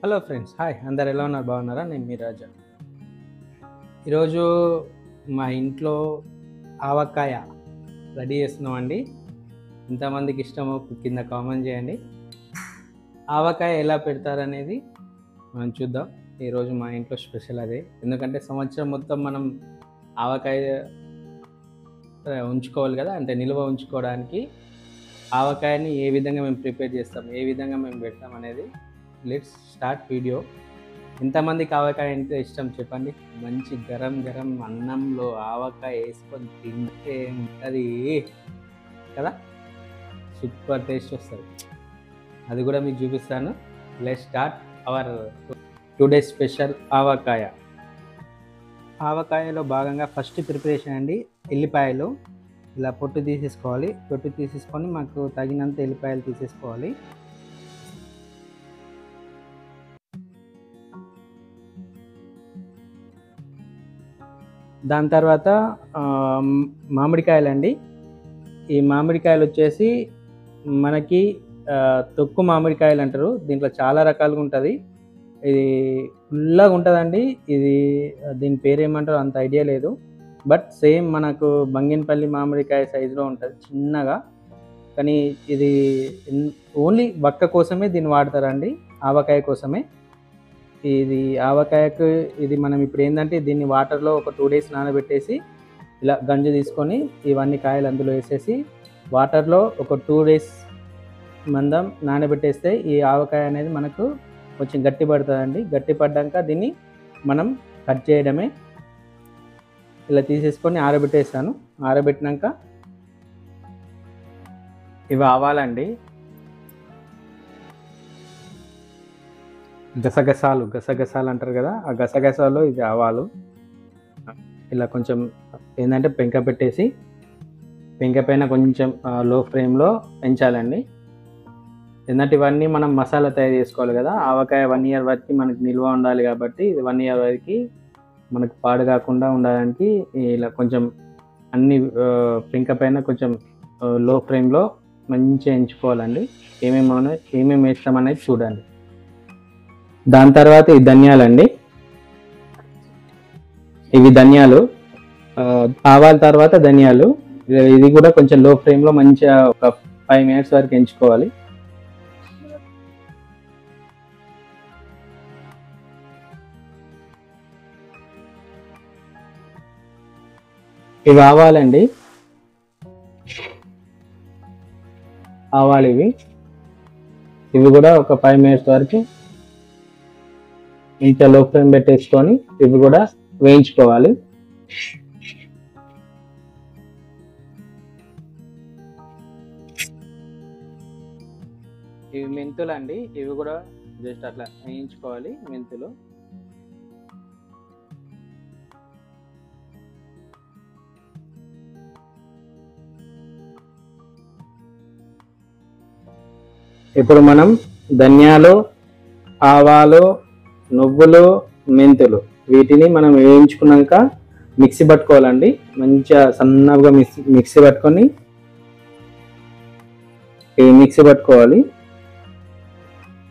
Hello friends, hi. అందరు ఎలా ఉన్నారు? బాగున్నారా? నేను మీ రాజా. ఈరోజు మా ఇంట్లో ఆవకాయ రెడీ చేస్తున్నామండి. ఎంతమందికి ఇష్టమో కింద కామెంట్ చేయండి. ఆవకాయ ఎలా పెడతారనేది మనం చూద్దాం. ఈరోజు మా ఇంట్లో స్పెషల్ అదే. ఎందుకంటే సంవత్సరం మొత్తం మనం ఆవకాయ ఉంచుకోవాలి కదా, అంటే నిల్వ ఉంచుకోవడానికి ఆవకాయని ఏ విధంగా మేము ప్రిపేర్ చేస్తాం, ఏ విధంగా మేము పెడతాం అనేది. Let's start video. ఎంతమందికి ఆవకాయ అంటే ఇష్టం చెప్పండి. మంచి గరం గరం అన్నంలో ఆవకాయ వేసుకొని తింటే ఉంటుంది కదా, సూపర్ టేస్ట్ వస్తుంది. అది కూడా మీకు చూపిస్తాను. Let's start our today special avakaya. ఆవకాయలో భాగంగా ఫస్ట్ ప్రిపరేషన్ అండి, ఎల్లిపాయలు ఇలా పొట్టు తీసేసుకోవాలి. పొట్టు తీసేసుకొని మాకు తగినంత ఎల్లిపాయలు తీసేసుకోవాలి. దాని తర్వాత మామిడికాయలు అండి. ఈ మామిడికాయలు వచ్చేసి మనకి తొక్కు మామిడికాయలు అంటారు. దీంట్లో చాలా రకాలుగా ఉంటుంది. ఇది ఫుల్లాగా ఉంటుందండి. ఇది దీని పేరు ఏమంటారో అంత ఐడియా లేదు. బట్ సేమ్ మనకు బంగినపల్లి మామిడికాయ సైజులో ఉంటుంది, చిన్నగా. కానీ ఇది ఓన్లీ వక్క కోసమే దీన్ని వాడతారండి, ఆవకాయ కోసమే. ఇది ఆవకాయకు ఇది మనం ఇప్పుడు ఏంటంటే దీన్ని వాటర్లో ఒక 2 days నానబెట్టేసి ఇలా గంజు తీసుకొని ఇవన్నీ కాయలు అందులో వేసేసి వాటర్లో ఒక 2 days మందం నానబెట్టేస్తే ఈ ఆవకాయ అనేది మనకు కొంచెం గట్టి పడుతుందండి. గట్టి పడ్డాక దీన్ని మనం కట్ చేయడమే. ఇలా తీసేసుకొని ఆరబెట్టేస్తాను. ఆరబెట్టినాక ఇవి ఆవాలండి, గసగసాలు అంటారు కదా, ఆ గసగసాలు ఇది ఆవాలు. ఇలా కొంచెం ఏంటంటే పెంక పెట్టేసి పెంక పైన కొంచెం లో ఫ్లేమ్లో పెంచాలండి. ఎందుకంటే ఇవన్నీ మనం మసాలా తయారు చేసుకోవాలి కదా. ఆవకాయ 1 year వరకు మనకి నిల్వ ఉండాలి కాబట్టి ఇది 1 year వరకు మనకు పాడు కాకుండా ఉండడానికి ఇలా కొంచెం అన్ని పెంక పైన కొంచెం లో ఫ్లేమ్లో మంచిగా ఎంచుకోవాలండి. ఏమేమి వేస్తామనేది చూడండి. దాని తర్వాత ఈ ధనియాలండి, ఇవి ధనియాలు. ఆవాల తర్వాత ధనియాలు. ఇది కూడా కొంచెం లో ఫ్లేమ్లో మంచిగా ఒక 5 minutes వరకు ఎంచుకోవాలి. ఇవి ఆవాలండి, ఆవాలు ఇవి కూడా ఒక 5 minutes వరకు ఇంత లో ఫ్లేమ్ పెట్టేసుకొని ఇవి కూడా వేయించుకోవాలి. ఇవి మెంతులు అండి, ఇవి కూడా జస్ట్ అట్లా వేయించుకోవాలి. మెంతులు ఇప్పుడు మనం ధనియాలు, ఆవాలు, నువ్వులు, మెంతులు వీటిని మనం వేయించుకున్నాక మిక్సీ పట్టుకోవాలండి. మంచిగా సన్నగా మిక్సీ పట్టుకొని ఇవి మిక్సీ పట్టుకోవాలి.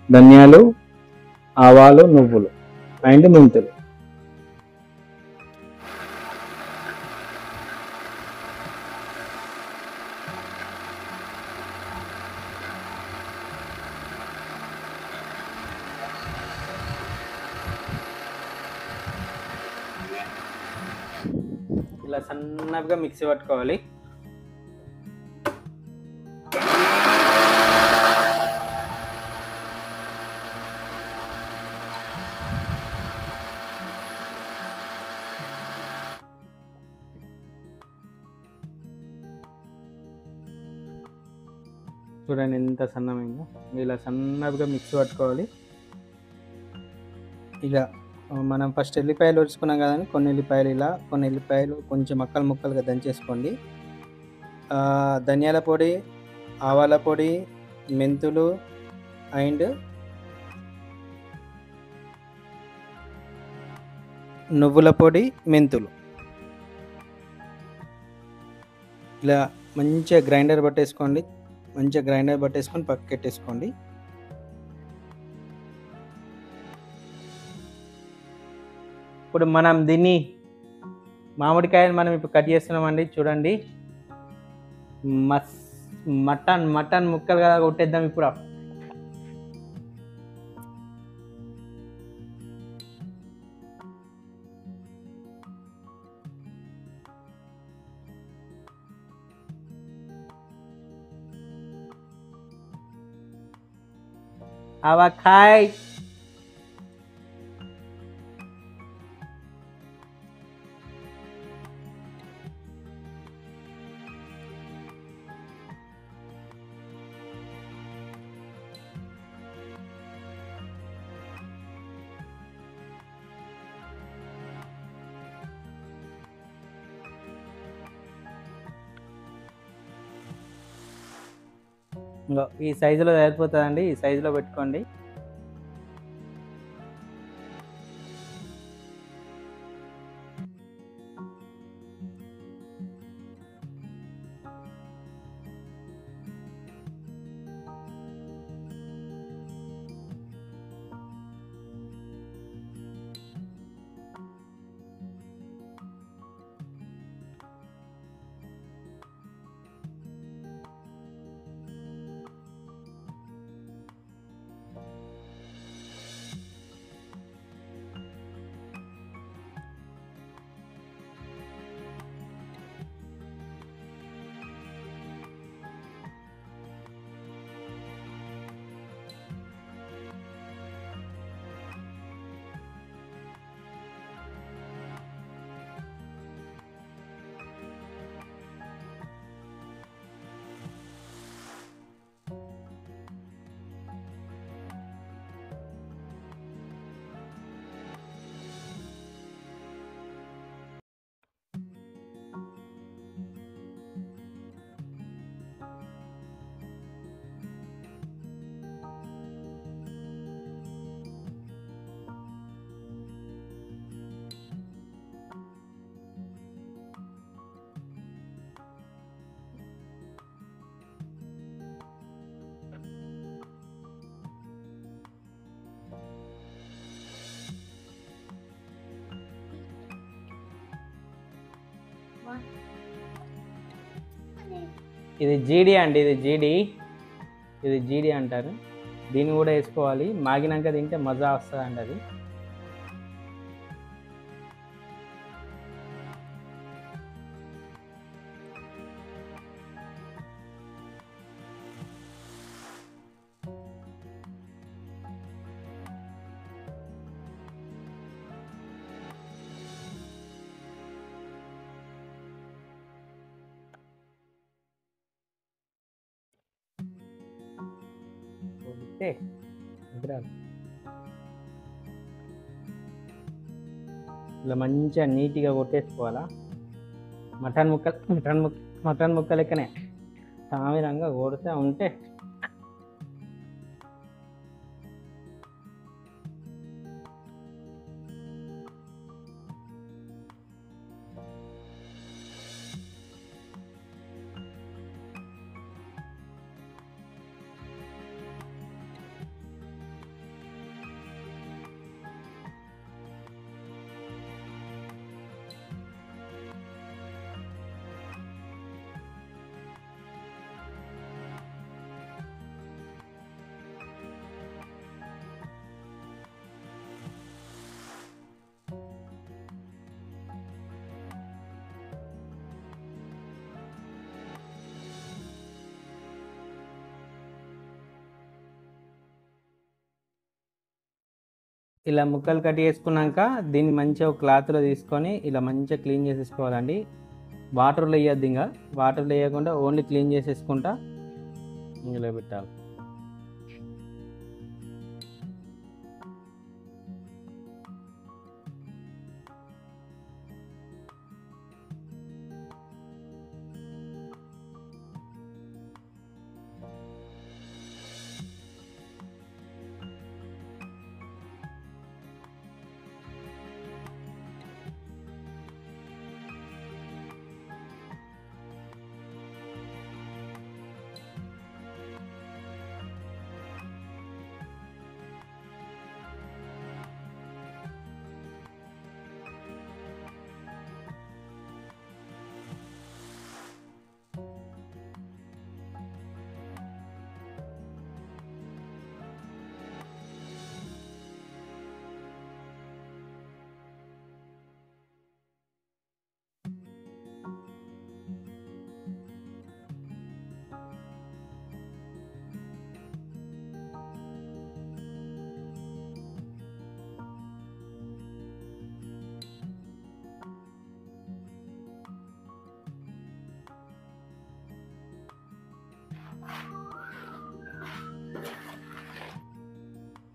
ధనియాలు, ఆవాలు, నువ్వులు అండ్ మెంతులు. ఇలా సన్నగా మిక్సీ పట్టుకోవాలి. చూడండి ఎంత సన్నమైందో. ఇలా సన్నగా మిక్సీ పట్టుకోవాలి. ఇలా మనం ఫస్ట్ ఎల్లిపాయలు వచ్చుకున్నాం కదండి, కొన్ని ఎల్లిపాయలు కొంచెం ముక్కలుగా దంచేసుకోండి. ధనియాల పొడి, ఆవాల పొడి, మెంతులు అండ్ నువ్వుల పొడి, మెంతులు ఇలా మంచిగా గ్రైండర్ పట్టేసుకోండి. మంచిగా గ్రైండర్ పట్టేసుకొని పక్కకెట్టేసుకోండి. ఇప్పుడు మనం దీన్ని మామిడికాయలు మనం ఇప్పుడు కట్ చేస్తున్నామండి. చూడండి, మస్ మటన్ ముక్కలుగా కొట్టేద్దాం ఇప్పుడు. ఆవకాయ్ ఈ సైజులో సరిపోతుందండి. ఈ సైజులో పెట్టుకోండి. ఇది జీడి అండి, ఇది జీడి అంటారు. దీన్ని కూడా వేసుకోవాలి. మాగినాక తింటే మజా వస్తుందండి అది. ఇలా మంచిగా నీట్గా కొట్టేసుకోవాలా. మటన్ ముక్క లెక్కనే సామిరంగా కొడితే ఉంటే ఇలా ముక్కలు కట్ చేసుకున్నాక దీన్ని మంచిగా ఒక క్లాత్లో తీసుకొని ఇలా మంచిగా క్లీన్ చేసేసుకోవాలండి. వాటర్లో వేయద్దు, ఇంకా వాటర్లో వేయకుండా ఓన్లీ క్లీన్ చేసేసుకుంటా ఇందులో పెట్టాలి.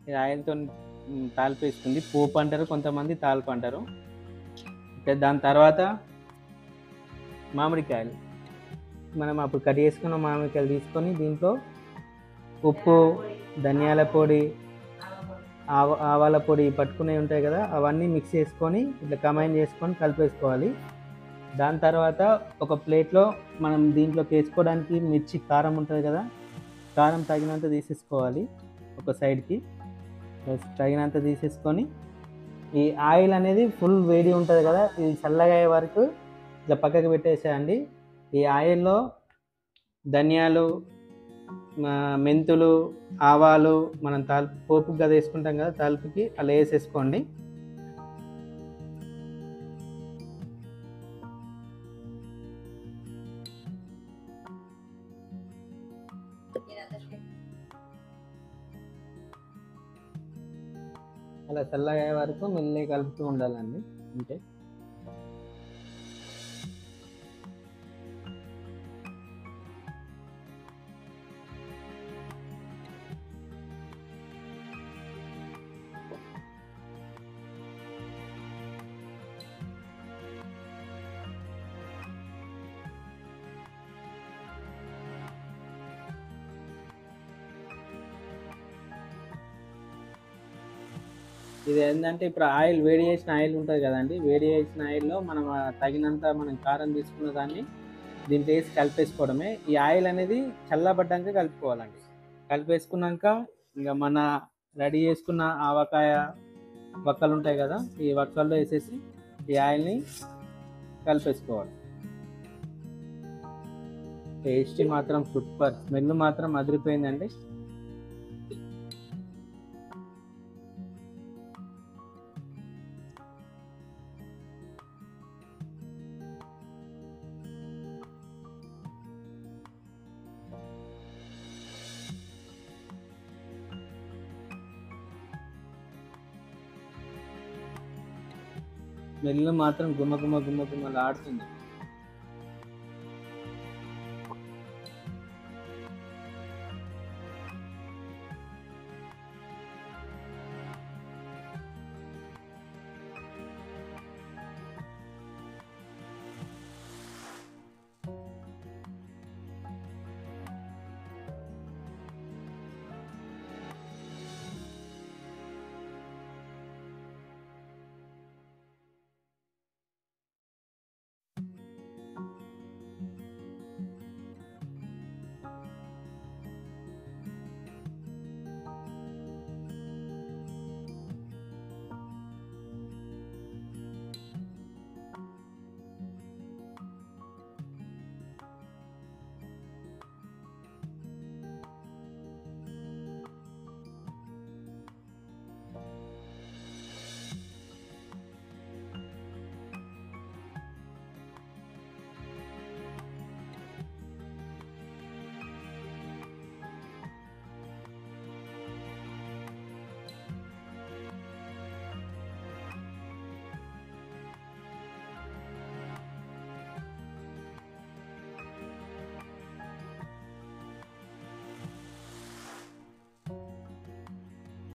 ఇది ఆయిల్తో తాలింపు వేసుకుంది. పోపు అంటారు కొంతమంది, తాలింపు అంటారు. దాని తర్వాత మామిడికాయలు, మనం అప్పుడు కట్ చేసుకున్న మామిడికాయలు తీసుకొని దీంట్లో ఉప్పు, ధనియాల పొడి, ఆవాల పొడి పట్టుకునేవి ఉంటాయి కదా, అవన్నీ మిక్స్ చేసుకొని ఇట్లా కంబైన్ చేసుకొని కలిపేసుకోవాలి. దాని తర్వాత ఒక ప్లేట్లో మనం దీంట్లోకి వేసుకోవడానికి మిర్చి, కారం ఉంటుంది కదా, కారం తగినంత తీసేసుకోవాలి. ఒక సైడ్కి తగినంత తీసేసుకొని ఈ ఆయిల్ అనేది ఫుల్ వేడి ఉంటుంది కదా, ఇది చల్లగా అయ్యే వరకు ఇట్లా పక్కకి పెట్టేసేయండి. ఈ ఆయిల్లో ధనియాలు, మెంతులు, ఆవాలు మనం పోపుకి కదా వేసుకుంటాం కదా, తాలింపుకి అలా వేసేసుకోండి. అలా చల్లగా అయ్యే వరకు మెల్లి కలుపుతూ ఉండాలండి. అంతే. ఇది ఏంటంటే ఇప్పుడు ఆయిల్, వేడి చేసిన ఆయిల్ ఉంటుంది కదండి, వేడి చేసిన ఆయిల్లో మనం తగినంత మనం కారం తీసుకున్న దాన్ని దీంట్లో వేసి కలిపేసుకోవడమే. ఈ ఆయిల్ అనేది చల్లబడ్డాక కలుపుకోవాలండి. కలిపేసుకున్నాక ఇంకా మన రెడీ చేసుకున్న ఆవకాయ వక్కలు ఉంటాయి కదా, ఈ వక్కల్లో వేసేసి ఈ ఆయిల్ని కలిపేసుకోవాలి. టేస్ట్ మాత్రం సూపర్, స్మెల్ మాత్రం అదిరిపోయిందండి. స్మెల్ మాత్రం గుమ్మ గుమ్మ గుమ్మ గుమ్మలు ఆడుతుంది.